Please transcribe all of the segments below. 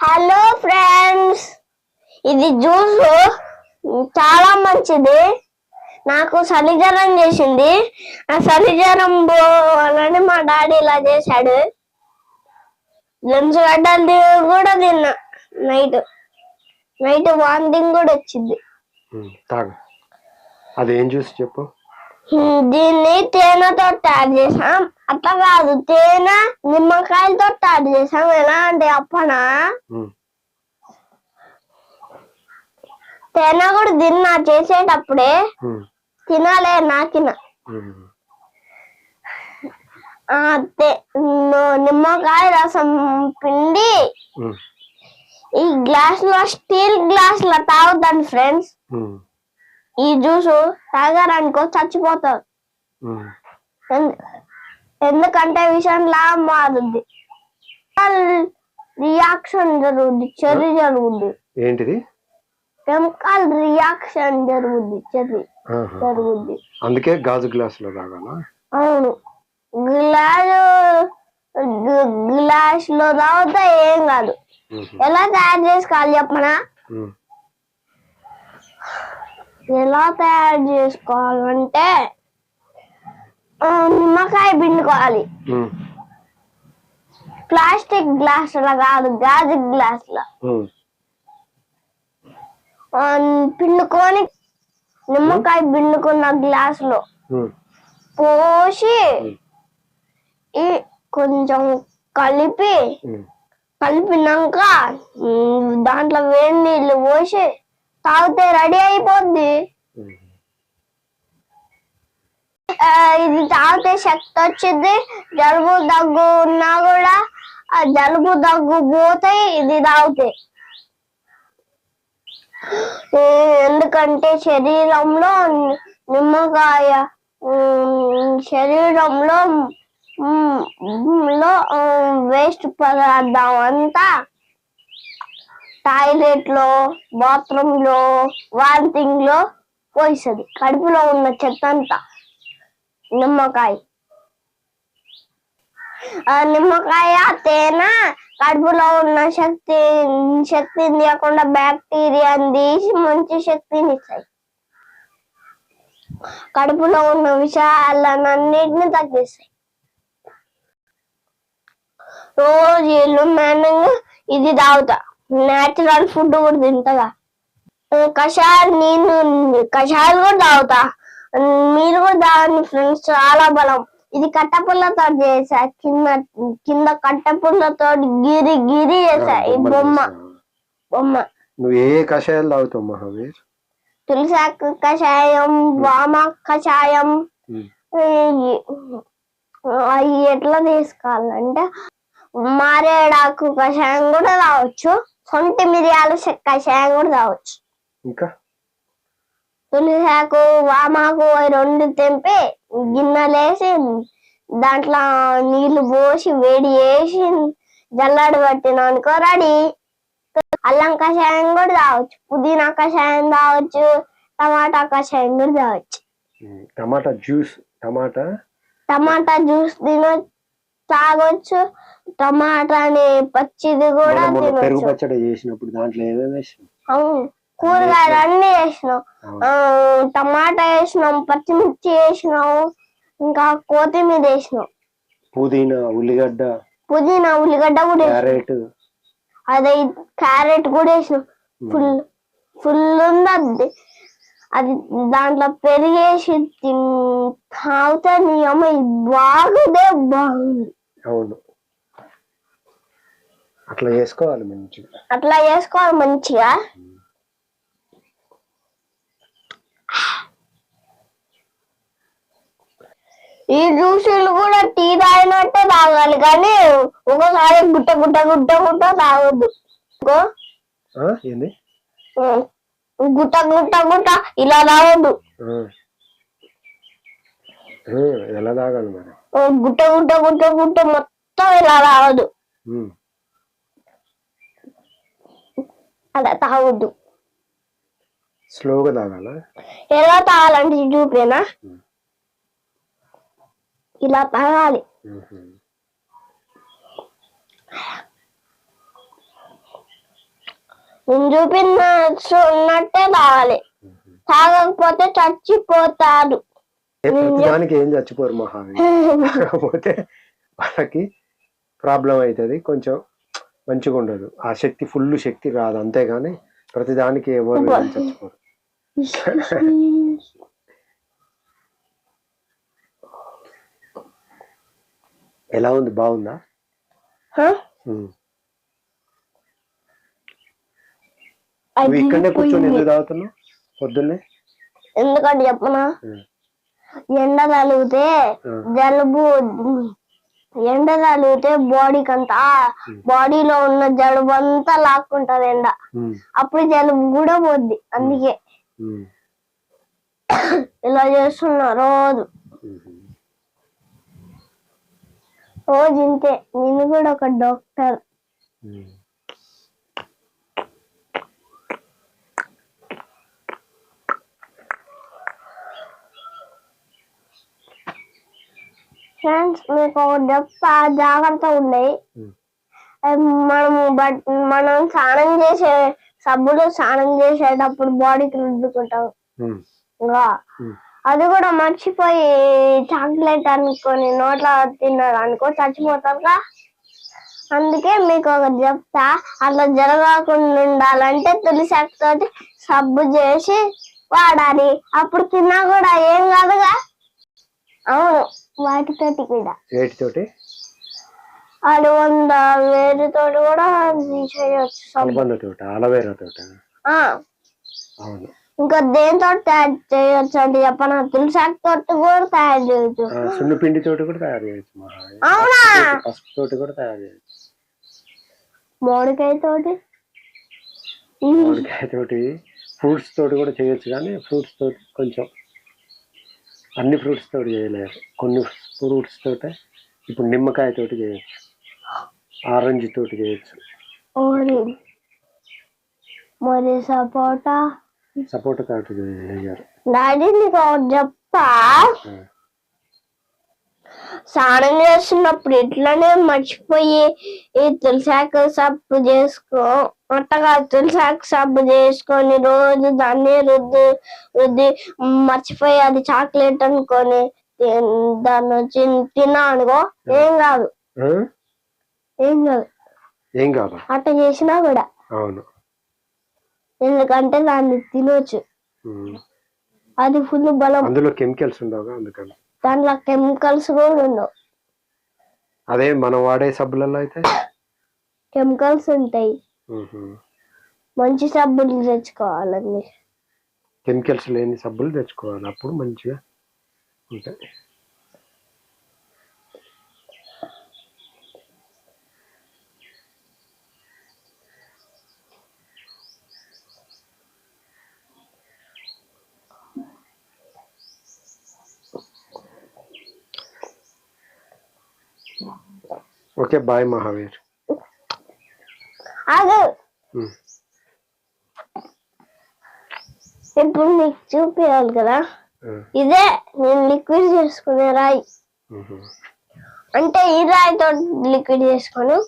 Hello friends, ఇది juice చాలా మంచిది. నాకు చలి జ్వరం చేసింది. ఆ చలి జ్వరం పోవాలని మా డాడీ ఇలా చేశాడు. గడ్డలు కూడా తిన్నా. నైట్ వాంతింగ్ కూడా వచ్చింది. అదేం జ్యూస్ చెప్పు. దీన్ని తేనెతో తయారు చేసాం. అట్లా కాదు, తేనె నిమ్మకాయలతో తయారు చేసాం. ఎలా అంటే అప్పనా తేనె కూడా తిన్నా. చేసేటప్పుడే తినాలే నాకిన. నిమ్మకాయ రసం పిండి ఈ గ్లాస్ లో, స్టీల్ గ్లాస్ లో తాగుతాను ఫ్రెండ్స్. ఈ జ్యూస్ తాగారనుకో చచ్చిపోతారు. ఎందుకంటే విషయంలా మారుద్ది, రియాక్షన్ జరుగుద్ది, చెర్రీ జరుగుద్ది. ఏంటిది? కెమికల్ రియాక్షన్ జరుగుద్ది, చెర్రీ జరుగుద్ది. అందుకే గాజు గ్లాస్ లో తాగాలా? అవును, గ్లాస్ లో తాగితే ఏం కాదు. ఎలా తయారు చేసుకోవాలి చెప్పనా? ఎలా తయారు చేసుకోవాలంటే నిమ్మకాయ పిండుకోవాలి. ప్లాస్టిక్ గ్లాస్ లో కాదు, గాజు గ్లాస్ లో పిండుకొని, నిమ్మకాయ పిండుకున్న గ్లాస్ లో పోసి కొంచెం కలిపినాక దాంట్లో వేడి నీళ్ళు పోసి తాగితే రెడీ అయిపోద్ది. ఇది తాగితే శక్తి వచ్చింది. జలుబు దగ్గు ఉన్నా కూడా ఆ జలుబు దగ్గు పోతాయి ఇది తాగితే. ఎందుకంటే శరీరంలో వేస్ట్ పదార్థం అంతా టాయిలెట్ లో, బాత్రూమ్ లో, వాంతింగ్ లో పోయిస్తుంది. కడుపులో ఉన్న చెత్త అంతా నిమ్మకాయ తేనె కడుపులో ఉన్న శక్తిని లేకుండా బ్యాక్టీరియాని తీసి మంచి శక్తిని ఇస్తాయి. కడుపులో ఉన్న విషయాలన్నిటిని తగ్గిస్తాయి. రోజు ఇల్లు మార్నింగ్ ఇది తాగుతా. నేచురల్ ఫుడ్ కూడా తింటగా. కషాయాలు కూడా తాగుతా. మీరు కూడా తాగండి ఫ్రెండ్స్, చాలా బలం. ఇది కట్టెపుల్లతో చేసా. కింద కట్టెపుల్లతో గిరి చేసా. ఈ బొమ్మ. నువ్వు ఏ కషాయాలు తాగుతావు మహావీర్? తులసాకు కషాయం, వామాకు కషాయం. అవి ఎట్లా తీసుకోవాలంటే మారేడాకు కషాయం కూడా తాగొచ్చు. సొంటి మిరియాల కషాయం కూడా తాగొచ్చు. ఇంకా తులసాకు, వామాకు రెండు తెంపి గిన్నెలేసి దాంట్లో నీళ్లు పోసి వేడి చేసి జల్లడి పట్టినానుకో రెడీ. అల్లం కషాయం కూడా తాగొచ్చు, పుదీనా కషాయం తాగొచ్చు, టమాటా కషాయం కూడా తాగొచ్చు. టమాటా జ్యూస్ తాగొచ్చు. టమాటాని పచ్చిది కూడా పెరుగు పచ్చడి చేసినప్పుడు దాంట్లో ఏమేమి వేసినాం? అవును, కూరగాయలు అన్ని వేసినాం. టమాటా వేసినాం, పచ్చిమిర్చి వేసినాం, ఇంకా కొత్తిమీర వేసినాం, పుదీనా ఉల్లిగడ్డ కూడా వేసినాం. అదే క్యారెట్ కూడా వేసినాం. ఫుల్ ఉంది అది. దాంట్లో పెరిగేసి తాగితే నీ అమ్మ బాగుంది. అవును, అట్లా చేసుకోవాలి మంచిగా. ఈ జ్యూసులు కూడా టీ తాగినట్టే తాగాలి, కానీ ఒకసారి గుట్ట తాగొద్దు. గుట్ట ఇలా తాగొద్దు. ఎలా తాగాలి మరి? గుట్ట మొత్తం ఇలా తాగొద్దు. అలా తాగొద్దు. స్లోగా తాగాల. ఎలా తాగాలంటే చూపేనా? ఇలా తాగాలి. నేను చూపినట్టే తాగాలి, తాగకపోతే చచ్చిపోతారు. ప్రతిదానికి ఏం చచ్చిపోరు మహావీర్. కాకపోతే వాళ్ళకి ప్రాబ్లం అవుతుంది, కొంచెం మంచిగా ఉండదు, ఆ శక్తి ఫుల్ శక్తి రాదు, అంతేగాని ప్రతిదానికి ఎవరు చచ్చిపోరు. ఎలా ఉంది, బాగుందా? నువ్వు ఇక్కడనే కూర్చొని ఎందుకు తాగుతున్నావు పొద్దున్నే? ఎందుకంటే చెప్పనా, ఎండ తగిలితే జలుబు, ఎండ తగిలితే బాడీకి అంతా, బాడీలో ఉన్న జలుబు అంతా లాక్కుంటది ఎండ, అప్పుడు జలుబు కూడా పోద్ది. అందుకే ఇలా చేస్తున్నా రోజు రోజు ఇంతే. నేను కూడా ఒక డాక్టర్. ఫ్రెండ్స్, మీకు ఒకటి చెప్తా, జాగ్రత్త ఉన్నాయి. మనం స్నానం చేసే సబ్బులు స్నానం చేసేటప్పుడు బాడీకి రుద్దుకుంటాం, ఇంకా అది కూడా మర్చిపోయి చాక్లెట్ అనుకొని నోట్లో తిన్నారు అనుకో చచ్చిపోతారుగా. అందుకే మీకు ఒకటి చెప్తా, అట్లా జరగకుండా ఉండాలంటే తులసి సబ్బు చేసి వాడాలి, అప్పుడు తిన్నా కూడా ఏం కాదుగా. అవును, వాటితోటి కూడా. వేటితోటి? అది వేరుతోటి కూడా చేయొచ్చు. అలోవేరా తోట. అవును. ఇంకా దేనితో తయారు చేయొచ్చు అంటే చెప్పనా, తులసాకు తోటి కూడా తయారు చేయొచ్చు, సున్నపిండి తోటి కూడా తయారు చేయొచ్చు, అవునా, పసుపు తోటి కూడా తయారు చేయొచ్చు, మామిడికాయ తోటి ఫ్రూట్స్ తోటి కూడా చేయొచ్చు. కానీ ఫ్రూట్స్ తోటి కొంచెం, అన్ని ఫ్రూట్స్ తోటి చేయలేరు, కొన్ని ఫ్రూట్స్ తోటే. ఇప్పుడు నిమ్మకాయ తోటి చేయొచ్చు, ఆరెంజ్ తోటి చేయొచ్చు, మరి సపోటా తోటి చేయరు. డాడీ నీకు చెప్తా, స్నానం చేస్తున్నప్పుడు ఇట్లనే మర్చిపోయి ఈ తులసాకు సబ్బు చేసుకో, అట్టగా తులసాకు సబ్బు చేసుకొని రోజు దాన్ని రుద్ది మర్చిపోయి అది చాక్లెట్ అనుకొని దాన్ని వచ్చి తిన్నా అనుకో ఏం కాదు, ఏం కాదు అట్ట చేసినా కూడా. అవును, ఎందుకంటే దాన్ని తినొచ్చు, అది ఫుల్ బలం. అందులో కెమికల్స్ ఉండవు, అందుకని దాంట్లో కెమికల్స్ కూడా ఉండవు. అదే మనం వాడే సబ్బులలో అయితే కెమికల్స్ ఉంటాయి. మంచి సబ్బులు తెచ్చుకోవాలండి, కెమికల్స్ లేని సబ్బులు తెచ్చుకోవాలి, అప్పుడు మంచిగా ఉంటాయి. Okay, bye Mahavir. ఆగు, ఇప్పుడు నీకు చూపించాలి కదా, ఇదే నేను లిక్విడ్ చేసుకునే రాయి. అంటే ఈ రాయితో లిక్విడ్ చేసుకుని,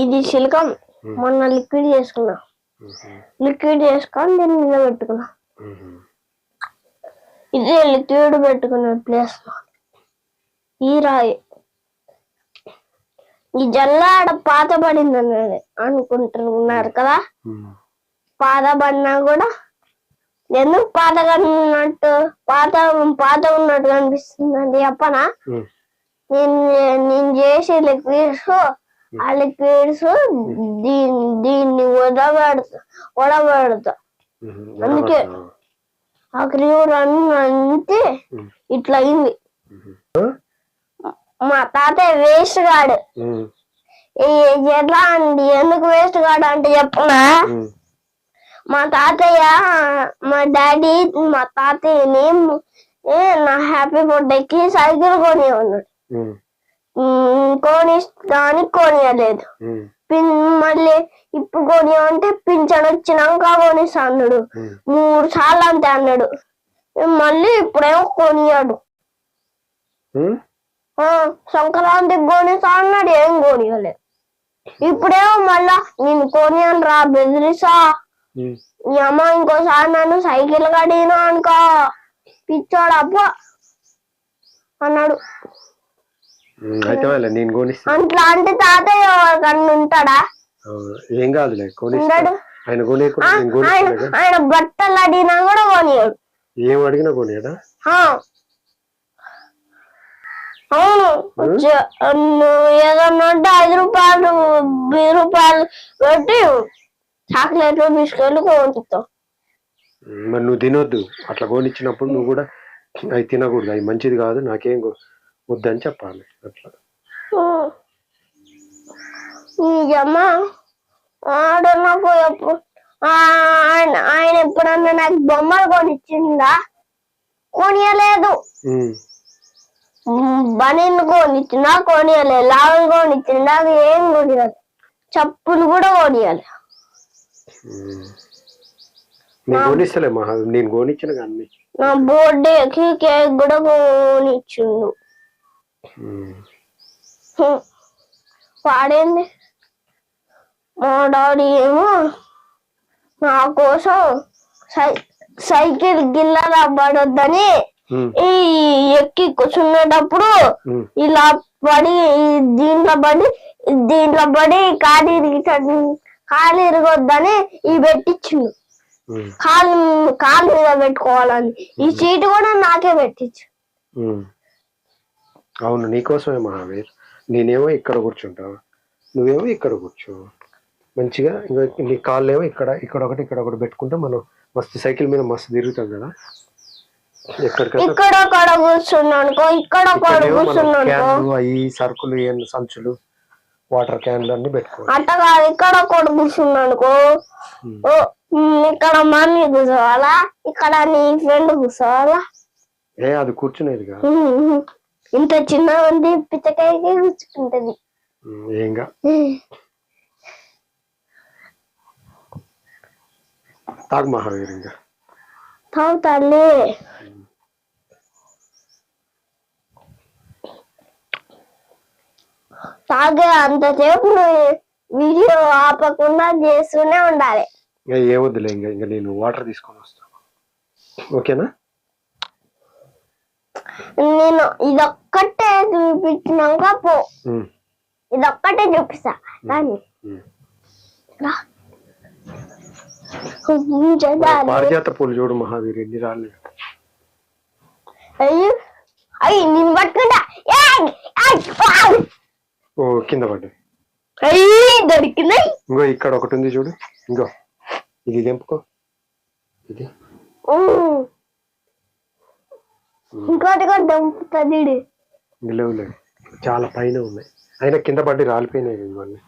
ఇది సిలికాన్ మొన్న లిక్విడ్ చేసుకున్నా, లిక్విడ్ చేసుకొని దీన్ని మీద పెట్టుకున్నా. ఇదే లిక్విడ్ పెట్టుకున్న ప్లేస్ ఈ రాయి. ఈ జల్లాడ పాత పడిందని అనుకుంటున్నారు కదా, పాత పడినా కూడా ఎందుకు పాతగా ఉన్నట్టు పాత ఉన్నట్టు కనిపిస్తుంది చెప్పనా, నేను చేసే లిక్విడ్స్, ఆ లిక్విడ్స్ దీన్ని వడబెడతా, అందుకే ఆ క్రీమ్ అంతే ఇట్లా అయింది. మా తాతయ్య వేస్ట్ గాడు. ఎట్లా అండి, ఎందుకు వేస్ట్ గాడు అంటే చెప్పనా, మా తాతయ్యని నా హ్యాపీ బర్త్డేకి సైకిల్ కొని ఉన్నాడు, కొనియలేదు. మళ్ళీ ఇప్పుడు కొనియమంటే పింఛన్ వచ్చినాక కొనిస్తా అన్నాడు, 3 సార్లు అంతే అన్నాడు. మళ్ళీ ఇప్పుడేమో కొనియాడు. సంక్రాంతికి కొనిస్తా అన్నాడు, ఏం కొనియలేదు. ఇప్పుడేమో మళ్ళా నేను కొనియను రా బెదిరిసా ఈ అమ్మ ఇంకోసారి నన్ను సైకిల్ కడిగినా అనుకో పిచ్చోడు అబ్బ అన్నాడు. అయితే నేను కొనిస్తా. అట్లా అంటే తాతయ్య కన్ను ఉంటాడా? ఏం కాదులే ఉండడు. ఆయన బట్టలు అడిగినా కూడా కొనియాడు. ఏం అడిగినా కొనియాడా? అవును. ఏదన్నా అంటే 5 రూపాయలు 20 రూపాయలు పెట్టి చాక్లెట్లు బిస్కెట్లు కొనిస్తావు. మరి నువ్వు తినొద్దు. అట్లా కొనిచ్చినప్పుడు నువ్వు కూడా అవి తినకూడదు, అవి మంచిది కాదు, నాకేం వద్దని చెప్పాలి. అట్లా నిజమ్మా ఆడన్నప్పుడు ఆయన ఎప్పుడన్నా నాకు బొమ్మలు కొనిచ్చిందా? కొనియలేదు. బనీన్ కొనిచ్చిందా? కొనియలేదు. లావులు కొనిచ్చిందా? అది ఏం కొనియలేదు. చెప్పులు కూడా కొనియాలి. నేను కొనిచ్చిన కానీ నా బర్త్డేకి కేక్ కూడా కొనిచ్చిండు. వాడేంది మా డాడీ ఏమో నా కోసం సైకిల్ గిల్ల పడొద్దని ఈ ఎక్కి కూర్చునేటప్పుడు ఇలా పడి దీంట్లో పడి కాలు ఇరగొద్దని ఈ పెట్టించిండు. కాలు మీద పెట్టుకోవాలని ఈ సీటు కూడా నాకే పెట్టించు. అవును, నీకోసమే మహావీర్. నేనేమో ఇక్కడ కూర్చుంటా, నువ్వేమో ఇక్కడ కూర్చో మంచిగా. ఇంకా నీ కాళ్ళు ఏమో ఇక్కడ ఒకటి పెట్టుకుంటే మనం మస్తు సైకిల్ మీద మస్తు తిరుగుతాం కదా. ఇక్కడ కూర్చున్నాను, ఇక్కడ కూర్చున్నాను. అవి సరుకులు సంచులు వాటర్ క్యాన్లు అన్ని పెట్టుకో. అట్ట కాదు, ఇక్కడ కూర్చున్నాను. ఇక్కడ మమ్మీ కూర్చోవాలా, ఇక్కడ నీ ఫ్రెండ్ కూర్చోవాలా? అది కూర్చునేది కాదు. ఇంత చిన్న ఉంది పిచ్చకాయకి కూర్చుంటది. ఏంగా తాగు మహావీర్. ఇంకా తాగుతాలే. తాగే అంతసేపు వీడియో ఆపకుండా చేస్తూనే ఉండాలి. ఏవద్దులే, ఇంకా నేను వాటర్ తీసుకొని వస్తాను. ఓకేనా? నేను ఇదొక్కటే చూపించినాక పో. ఇదొక్కటే చూపిస్తా కానీ పారిజాత పూలు చూడు మహావీర్, ఎన్ని రాలేదు. అయ్యి నేను పట్టుకుంటా. ఓ కింద పడ్డా. దొరికింది. ఇంకో ఇక్కడ ఒకటి ఉంది చూడు. ఇంకో ఇది తెంపుకో. ఇది ఇంకోటి కూడా తెంపుతుంది. లేవు, చాలా పైన ఉన్నాయి. అయినా కింద పడి రాలిపోయినాయి ఇవన్నీ.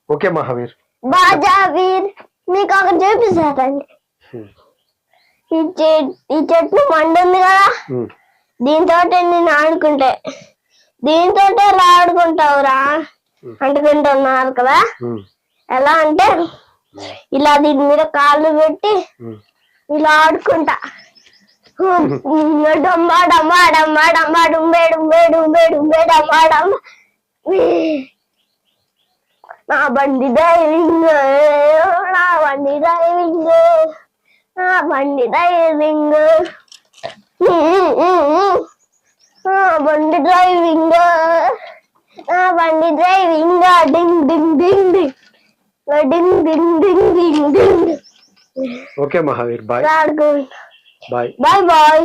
ఓకే మహావీర్. బాజావీర్ మీకు ఒకటి చూపిస్తారండి. ఈ చెట్టు మండుంది కదా, దీంతో నేను ఆడుకుంటే దీంతో ఆడుకుంటావురా అంటుకుంటున్నారు కదా. ఎలా అంటే ఇలా దీని మీద కాళ్ళు పెట్టి ఇలా ఆడుకుంటా. డమ్మా డమ్మా డమ్మా డమ్మా డుంబే డుంబే డుంబే డుంబే డమ్మా డమ్మా. నా బండి డ్రైవింగ్, నా బండి డ్రైవింగ్, నా బండి డ్రైవింగ్, నా బండి డ్రైవింగ్, నా బండి డ్రైవింగ్. డింగ్ డింగ్ డింగ్ డింగ్ డింగ్ డింగ్ డింగ్ డింగ్ డింగ్. Okay Mahaveer, bye. Bye bye.